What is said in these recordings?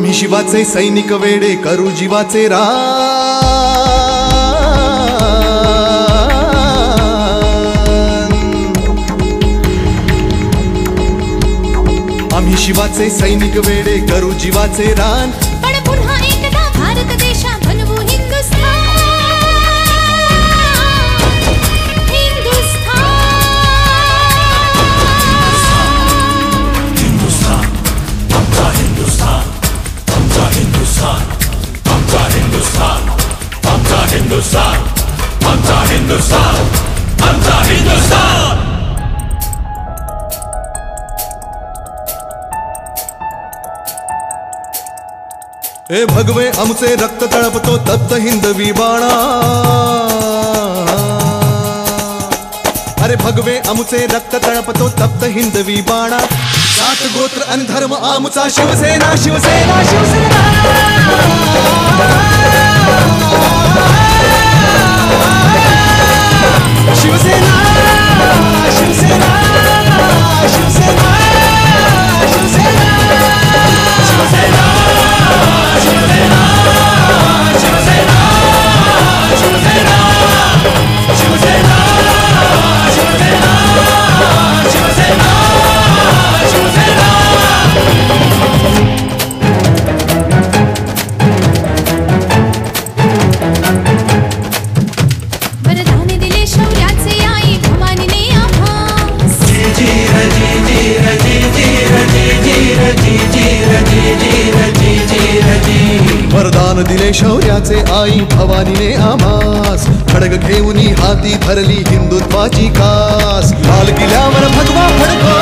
आम्ही शिवाचे सैनिक वेडे करू जीवाचे रान। आम्ही शिवाचे सैनिक वेडे करू जीवाचे रान। पण पुन्हा एकदा भारत देशा बनवू हिंदुस्थान। हिंदुस्तान, आमचा हिंदुस्तान, आमचा हिंदुस्तान। ए भगवे आमचे रक्त तळपतो तप्त हिंदवी बाणा। अरे भगवे आमचे रक्त तळपतो तप्त हिंदवी बाणा। जात गोत्र आणि धर्म आमचा शिवसेना, शिवसेना, शिवसेना। शिवसेना, शिवसेना, शिवसेना, शिवसेना, शिवसेना, शिवसेना, शिवसेना, शिवसेना, शिवसेना, शिवसेना, शिवसेना। वरदान दिले शौर्याचे आई भवानीने आभास। वरदान दिले शौर्याचे आई भवानीने आम्हास। खडग घेऊनी हाती धरली हिंदुत्वाची कास। लाल किल्ल्यावर भगवा फडको,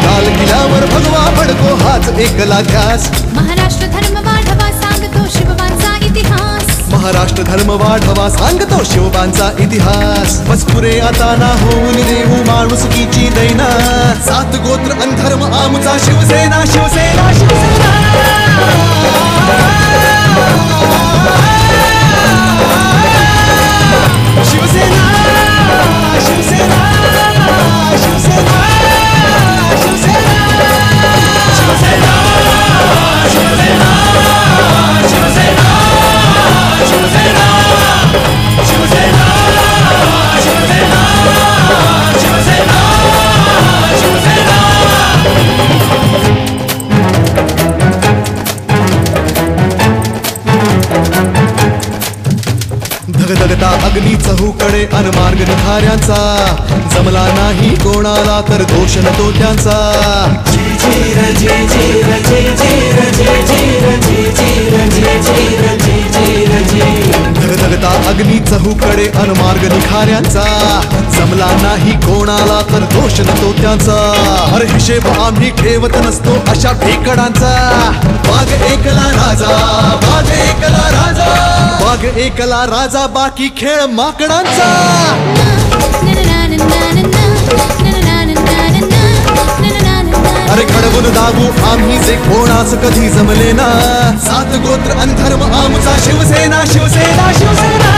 लाल किल्ल्यावर भगवा फडको हाच एकला ध्यास। महाराष्ट्र धर्म वाढवा सांगतो शिवबांचा इतिहास। महाराष्ट्र धर्म वाढवा सांगतो शिवबांचा इतिहास। मजपुरे आता ना होऊन देऊ माणुसकीची दैना। सात गोत्र अन धर्म आमचा शिवसेना, शिवसेना, शिवसेना। शिवसेना, शिवसेना, शिवसेना, शिवसेना, शिवसेना, शिवसेना, शिवसेना, शिवसेना, शिवसेना, शिवसेना, शिवसेना। धगधगता अग्नी चहूकडे अन मार्ग निखाऱ्यांचा। जमला नाही कोणाला तर दोष न तो त्यांचा। धगधगता अग्नी चहूकडे अन मार्ग निखाऱ्यांचा। जमला नाही कोणाला तर दोष न तो त्यांचा। हर हिशेब आम्ही ठेवत नसतो अशा ठेकडांचा। वाघ एकला राजा, वाघ एकला राजा, वाघ एकला राजा, बाकी खेळ माकडांचा। अरे घडवून दाबू आम्ही जे कोणास कधी जमले ना। सात गोत्र अन धर्म आमचा शिवसेना, शिवसेना, शिवसेना।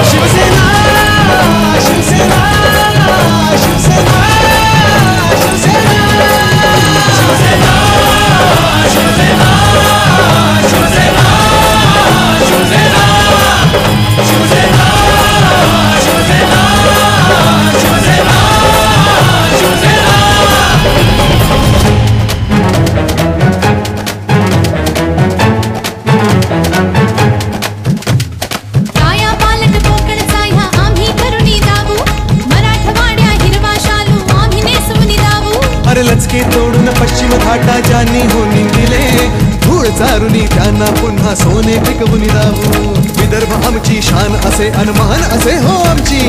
शिवसेना, शिवसेना, शिवसेना, शिवसेना, शिवसेना, शिवसेना, शिवसेना, शिवसेना, शिवसेना, शिवसेना, शिवसेना। काया पालट कोकणचा ह्या आम्ही करुणी दाबू। मराठवाड्या हिरवा शालू आम्ही नेसवून दाबू। अरे लचके तोडून पश्चिम घाटाच्या निहोनी दिले। धूळ चारुनी त्यांना पुन्हा सोने पिकवून दाबू। विदर्भ आमची शान असे अनमान असे हो आमची।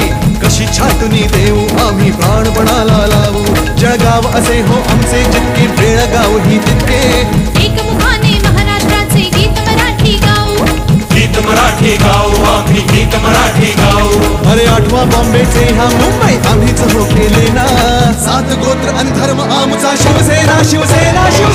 कशी छाटुनी देऊ आम्ही प्राणपणाला लावू। जळगाव असे हो आमचे जितके, बेळगाव ही तितके। एकमुखाने महाराष्ट्राचे गीत मराठी गाऊ। गीत मराठी गाऊ, आम्ही गीत मराठी गाऊ। अरे आठवा बॉम्बेचे ह्या मुंबई आम्हीच हो केले ना। सात गोत्र अन धर्म आमचा शिवसेना, शिवसेना, शिवसेना।